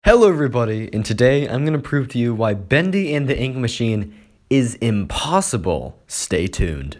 Hello everybody, and today I'm going to prove to you why Bendy and the ink machine is impossible. Stay tuned.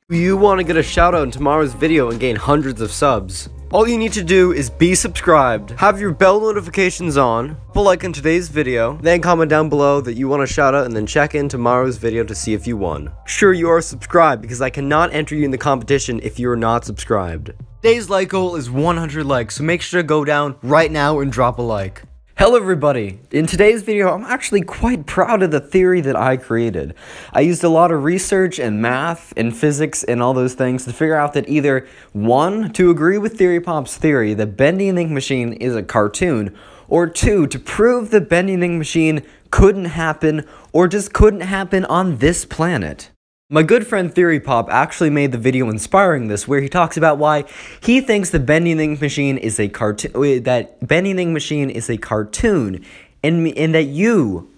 You want to get a shout out in tomorrow's video and gain hundreds of subs? All you need to do is be subscribed, have your bell notifications on, put a like on today's video, then comment down below that you want a shout out and then check in tomorrow's video to see if you won. Sure, you are subscribed because I cannot enter you in the competition if you are not subscribed. Today's like goal is 100 likes, so make sure to go down right now and drop a like. Hello everybody! In today's video, I'm actually quite proud of the theory that I created. I used a lot of research and math and physics and all those things to figure out that either 1, to agree with Theory Pop's theory that Bendy and the Ink Machine is a cartoon, or 2, to prove that Bendy and the Ink Machine couldn't happen or just couldn't happen on this planet. My good friend Theory Pop actually made the video inspiring this, where he talks about why he thinks the Bendy and the Ink Machine is a cartoon, that Bendy and the Ink Machine is a cartoon, and that you,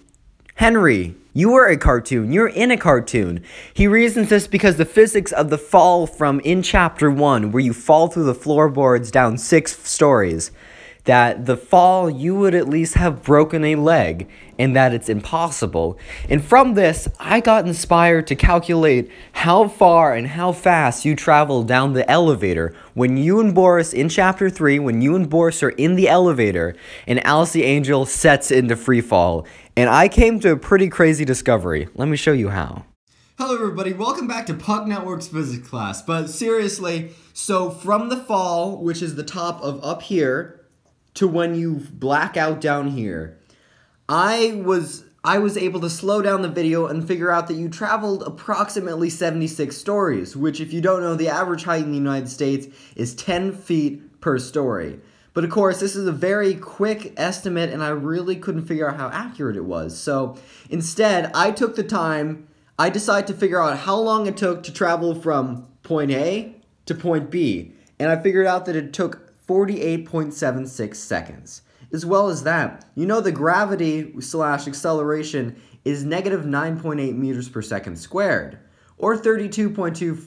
Henry, you are a cartoon, you're in a cartoon. He reasons this because the physics of the fall from in chapter 1, where you fall through the floorboards down 6 stories, that the fall you would at least have broken a leg, and that it's impossible. And from this, I got inspired to calculate how far and how fast you travel down the elevator when you and Boris, in chapter 3, when you and Boris are in the elevator, and Alice the Angel sets into free fall. And I came to a pretty crazy discovery. Let me show you how. Hello everybody, welcome back to Pug Network's physics class. But seriously, so from the fall, which is the top of up here, to when you black out down here, I was able to slow down the video and figure out that you traveled approximately 76 stories, which, if you don't know, the average height in the United States is 10 feet per story. But of course, this is a very quick estimate, and I really couldn't figure out how accurate it was. So instead, I took the time, I decided to figure out how long it took to travel from point A to point B, and I figured out that it took 48.76 seconds. As well as that, you know the gravity / acceleration is negative 9.8 meters per second squared, or 32.2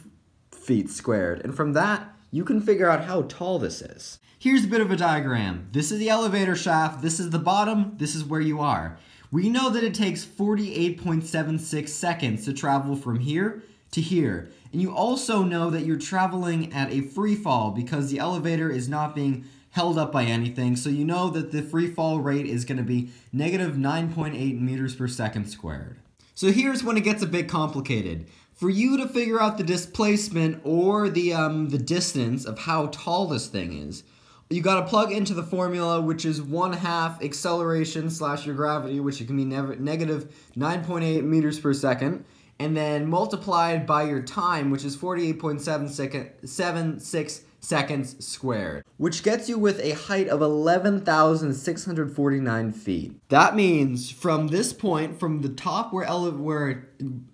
feet squared, and from that, you can figure out how tall this is. Here's a bit of a diagram. This is the elevator shaft, this is the bottom, this is where you are. We know that it takes 48.76 seconds to travel from here to here. And you also know that you're traveling at a free fall because the elevator is not being held up by anything, so you know that the free fall rate is going to be negative 9.8 meters per second squared. So here's when it gets a bit complicated. For you to figure out the displacement or the distance of how tall this thing is, you got to plug into the formula, which is 1/2 acceleration / your gravity, which can be negative 9.8 meters per second, and then multiplied by your time, which is 48.76 seconds squared, which gets you with a height of 11,649 feet. That means from this point, from the top where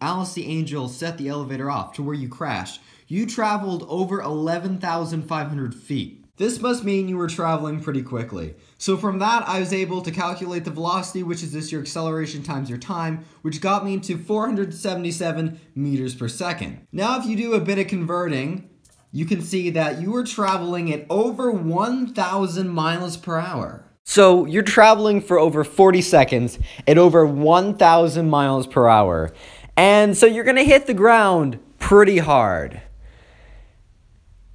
Alice the Angel set the elevator off to where you crashed, you traveled over 11,500 feet. This must mean you were traveling pretty quickly. So from that, I was able to calculate the velocity, which is just your acceleration times your time, which got me to 477 meters per second. Now, if you do a bit of converting, you can see that you were traveling at over 1,000 miles per hour. So you're traveling for over 40 seconds at over 1,000 miles per hour. And so you're gonna hit the ground pretty hard.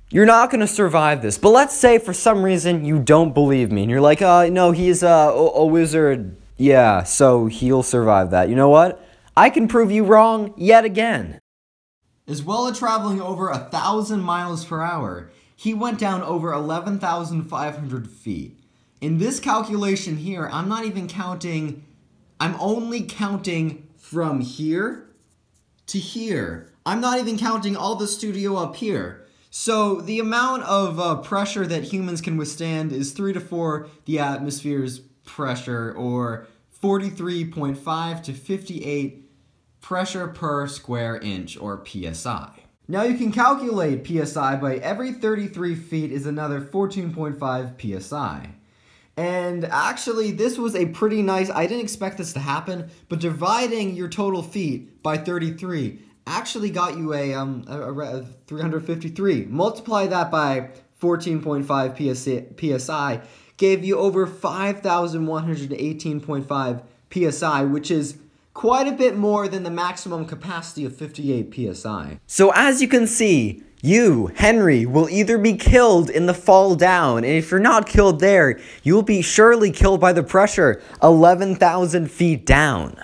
You're not going to survive this. But let's say for some reason you don't believe me. And you're like, no, he's a wizard. Yeah, so he'll survive that. You know what? I can prove you wrong yet again. As well as traveling over 1,000 miles per hour, he went down over 11,500 feet. In this calculation here, I'm not even counting, I'm only counting from here to here. I'm not even counting all the studio up here. So the amount of pressure that humans can withstand is 3 to 4 the atmosphere's pressure, or 43.5 to 58 pressure per square inch, or PSI. Now you can calculate PSI by every 33 feet is another 14.5 PSI. And actually, this was a pretty nice, I didn't expect this to happen, but dividing your total feet by 33 actually got you a 353. Multiply that by 14.5 psi, gave you over 5,118.5 psi, which is quite a bit more than the maximum capacity of 58 psi. So as you can see, you, Henry, will either be killed in the fall down, and if you're not killed there, you will be surely killed by the pressure 11,000 feet down.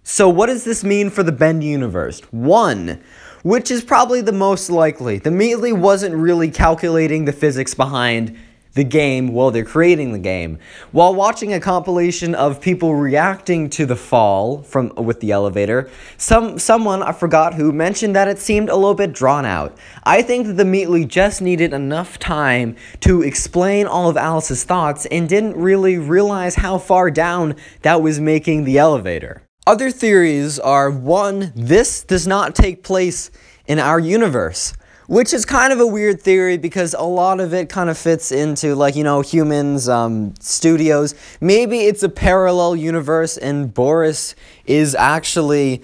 So what does this mean for the Bendy universe? 1, which is probably the most likely. TheMeatly wasn't really calculating the physics behind the game while they're creating the game. While watching a compilation of people reacting to the fall with the elevator, someone, I forgot who, mentioned that it seemed a little bit drawn out. I think that TheMeatly just needed enough time to explain all of Alice's thoughts and didn't really realize how far down that was making the elevator. Other theories are, 1, this does not take place in our universe, which is kind of a weird theory because a lot of it kind of fits into, like, you know, humans, studios. Maybe it's a parallel universe and Boris is actually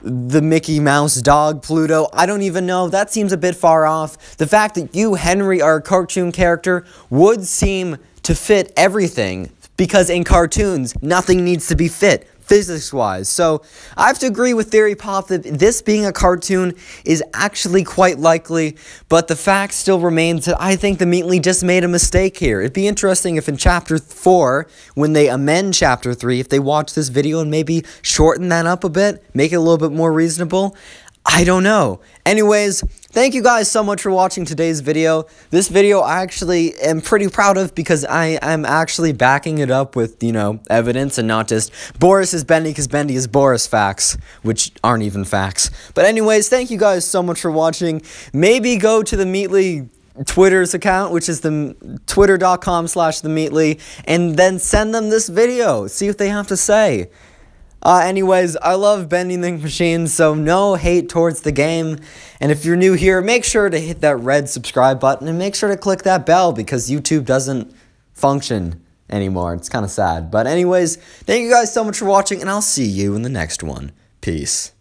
the Mickey Mouse dog Pluto. I don't even know. That seems a bit far off. The fact that you, Henry, are a cartoon character would seem to fit everything because in cartoons, nothing needs to be fit physics-wise. So I have to agree with Theory Pop that this being a cartoon is actually quite likely, but the fact still remains that I think TheMeatly just made a mistake here. It'd be interesting if in Chapter 4, when they amend Chapter 3, if they watch this video and maybe shorten that up a bit, make it a little bit more reasonable. I don't know. Anyways, thank you guys so much for watching today's video. This video I actually am pretty proud of because I am actually backing it up with, you know, evidence and not just Boris is Bendy because Bendy is Boris facts, which aren't even facts. But anyways, thank you guys so much for watching. Maybe go to the TheMeatly Twitter's account, which is the twitter.com/TheMeatly, and then send them this video. See what they have to say. Anyways, I love bending the machine, so no hate towards the game. And if you're new here, make sure to hit that red subscribe button and make sure to click that bell because YouTube doesn't function anymore. It's kind of sad. But anyways, thank you guys so much for watching, and I'll see you in the next one. Peace.